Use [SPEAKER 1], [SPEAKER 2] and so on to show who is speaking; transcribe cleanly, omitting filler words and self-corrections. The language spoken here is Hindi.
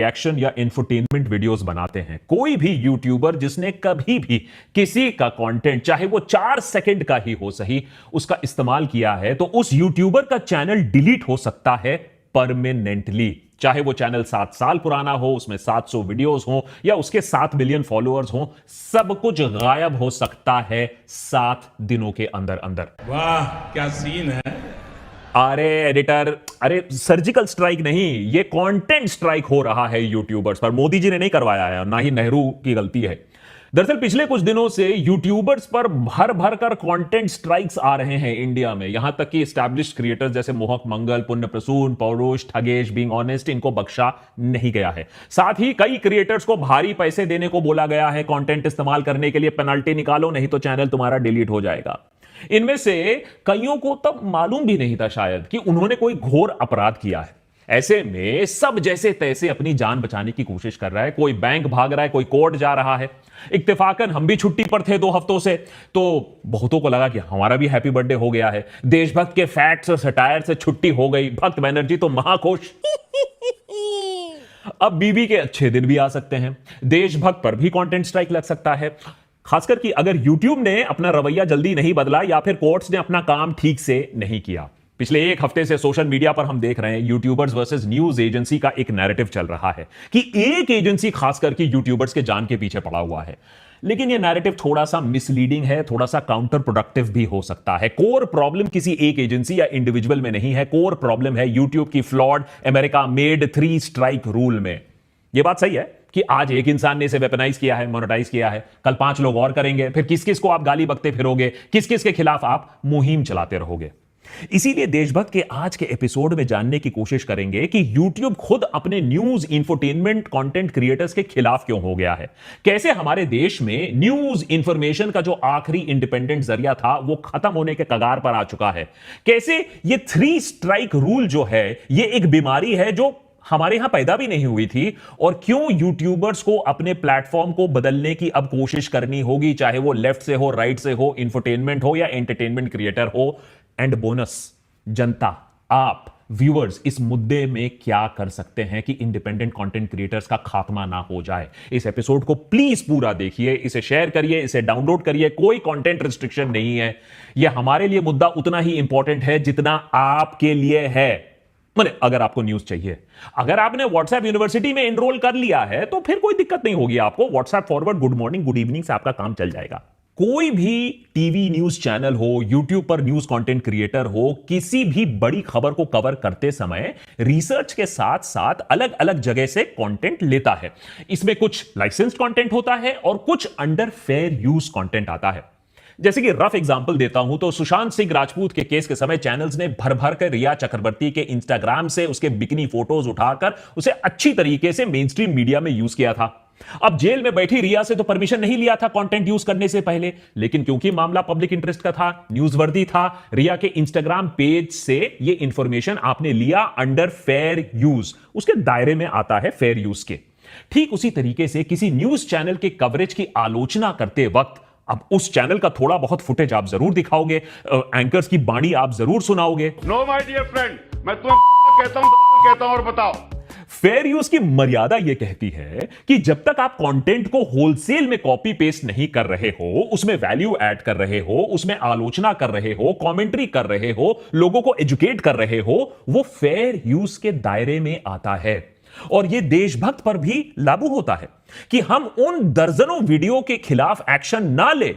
[SPEAKER 1] रिएक्शन या इंफोटेनमेंट वीडियोस बनाते हैं, कोई भी यूट्यूबर जिसने कभी भी किसी का कंटेंट, चाहे वो 4 सेकंड का ही हो सही, उसका इस्तेमाल किया है, तो उस यूट्यूबर का चैनल डिलीट हो सकता है परमानेंटली। चाहे वो चैनल 7 साल पुराना हो, उसमें 700 वीडियोस हो, या उसके 7 मिलियन फॉलोअर्स हो, सब कुछ गायब हो सकता है 7 दिनों के अंदर अंदर।
[SPEAKER 2] वाह क्या सीन है।
[SPEAKER 1] अरे एडिटर, अरे सर्जिकल स्ट्राइक नहीं, ये कंटेंट स्ट्राइक हो रहा है यूट्यूबर्स पर। मोदी जी ने नहीं करवाया है, ना ही नेहरू की गलती है। दरअसल पिछले कुछ दिनों से यूट्यूबर्स पर भर भर कर कंटेंट स्ट्राइक्स आ रहे हैं इंडिया में। यहां तक कि एस्टैब्लिश्ड क्रिएटर्स जैसे मोहक मंगल, पुण्य प्रसून, पौरुष, ठगेश, बीइंग ऑनेस्ट, इनको बख्शा नहीं गया है। साथ ही कई क्रिएटर्स को भारी पैसे देने को बोला गया है कंटेंट इस्तेमाल करने के लिए। पेनल्टी निकालो, नहीं तो चैनल तुम्हारा डिलीट हो जाएगा। इनमें से कईयों को तब मालूम भी नहीं था शायद कि उन्होंने कोई घोर अपराध किया है। ऐसे में सब जैसे तैसे अपनी जान बचाने की कोशिश कर रहा है। कोई बैंक भाग रहा है, कोई कोर्ट जा रहा है। इत्तेफाकन हम भी छुट्टी पर थे 2 हफ्तों से, तो बहुतों को लगा कि हमारा भी हैप्पी बर्थडे हो गया है। देशभक्त के फैक्ट्स और सटायर से छुट्टी हो गई। भक्त बनर्जी तो महाखुश। अब बीबी के अच्छे दिन भी आ सकते हैं। देशभक्त पर भी कंटेंट स्ट्राइक लग सकता है, खासकर कि अगर YouTube ने अपना रवैया जल्दी नहीं बदला या फिर कोर्ट्स ने अपना काम ठीक से नहीं किया। पिछले 1 हफ्ते से सोशल मीडिया पर हम देख रहे हैं यूट्यूबर्स वर्सेस न्यूज एजेंसी का एक नैरेटिव चल रहा है कि एक एजेंसी खासकर कि यूट्यूबर्स के जान के पीछे पड़ा हुआ है। लेकिन यह नैरेटिव थोड़ा सा मिसलीडिंग है, थोड़ा सा काउंटर प्रोडक्टिव भी हो सकता है। कोर प्रॉब्लम किसी एक एजेंसी या इंडिविजुअल में नहीं है, कोर प्रॉब्लम है यूट्यूब की flawed America made 3 strike rule में। यह बात सही है कि आज एक इंसान ने इसे वेपनाइज किया है, मोनेटाइज किया है, कल 5 लोग और करेंगे, फिर किस किस को आप गाली बकते फिरोगे, किस किस के खिलाफ आप मुहिम चलाते रहोगे। इसीलिए देशभक्त के आज के एपिसोड में जानने की कोशिश करेंगे कि YouTube खुद अपने न्यूज इंफोटेनमेंट कंटेंट क्रिएटर्स के खिलाफ क्यों हो गया है। कैसे हमारे देश में न्यूज इंफॉर्मेशन का जो आखिरी इंडिपेंडेंट जरिया था वो खत्म होने के कगार पर आ चुका है। कैसे ये 3 स्ट्राइक रूल जो है ये एक बीमारी है जो हमारे यहां पैदा भी नहीं हुई थी, और क्यों यूट्यूबर्स को अपने प्लेटफॉर्म को बदलने की अब कोशिश करनी होगी, चाहे वो लेफ्ट से हो, राइट से हो, इंफोटेनमेंट हो या एंटरटेनमेंट क्रिएटर हो। एंड बोनस, जनता, आप व्यूअर्स इस मुद्दे में क्या कर सकते हैं कि इंडिपेंडेंट कंटेंट क्रिएटर्स का खात्मा ना हो जाए। इस एपिसोड को प्लीज पूरा देखिए, इसे शेयर करिए, इसे डाउनलोड करिए। कोई कंटेंट रिस्ट्रिक्शन नहीं है। यह हमारे लिए मुद्दा उतना ही इंपॉर्टेंट है जितना आपके लिए है। मतलब अगर आपको न्यूज चाहिए, अगर आपने व्हाट्सएप यूनिवर्सिटी में एनरोल कर लिया है तो फिर कोई दिक्कत नहीं होगी आपको। WhatsApp forward, good morning, good evening से आपका काम चल जाएगा। कोई भी टीवी न्यूज चैनल हो, यूट्यूब पर न्यूज कंटेंट क्रिएटर हो, किसी भी बड़ी खबर को कवर करते समय रिसर्च के साथ साथ अलग अलग जगह से कंटेंट लेता है। इसमें कुछ लाइसेंस्ड कंटेंट होता है और कुछ अंडर फेयर यूज कंटेंट आता है। जैसे कि रफ एग्जांपल देता हूं तो सुशांत सिंह राजपूत के केस के समय चैनल्स ने भर भर कर रिया चक्रवर्ती के इंस्टाग्राम से उसके बिकनी फोटोज उठाकर उसे अच्छी तरीके से मेन स्ट्रीम मीडिया में यूज किया था। अब जेल में बैठी रिया से तो परमिशन नहीं लिया था कंटेंट यूज करने से पहले, लेकिन क्योंकि मामला पब्लिक इंटरेस्ट का था, न्यूज़वर्दी था, रिया के इंस्टाग्राम पेज से ये इंफॉर्मेशन आपने लिया अंडर फेयर यूज, उसके दायरे में आता है फेयर यूज के। ठीक उसी तरीके से किसी न्यूज चैनल के कवरेज की आलोचना करते वक्त अब उस चैनल का थोड़ा बहुत फुटेज आप जरूर दिखाओगे, एंकर्स की बाणी आप जरूर सुनाओगे।
[SPEAKER 3] नो माय डियर फ्रेंड, मैं तुम्हें कहता हूं, कहता हूं और बताओ।
[SPEAKER 1] फेयर यूज की मर्यादा यह कहती है कि जब तक आप कंटेंट को होलसेल में कॉपी पेस्ट नहीं कर रहे हो, उसमें वैल्यू ऐड कर रहे हो, उसमें आलोचना कर रहे हो, कमेंट्री कर रहे हो, लोगों को एजुकेट कर रहे हो, वो फेयर यूज के दायरे में आता है। और यह देशभक्त पर भी लागू होता है कि हम उन दर्जनों वीडियो के खिलाफ एक्शन ना ले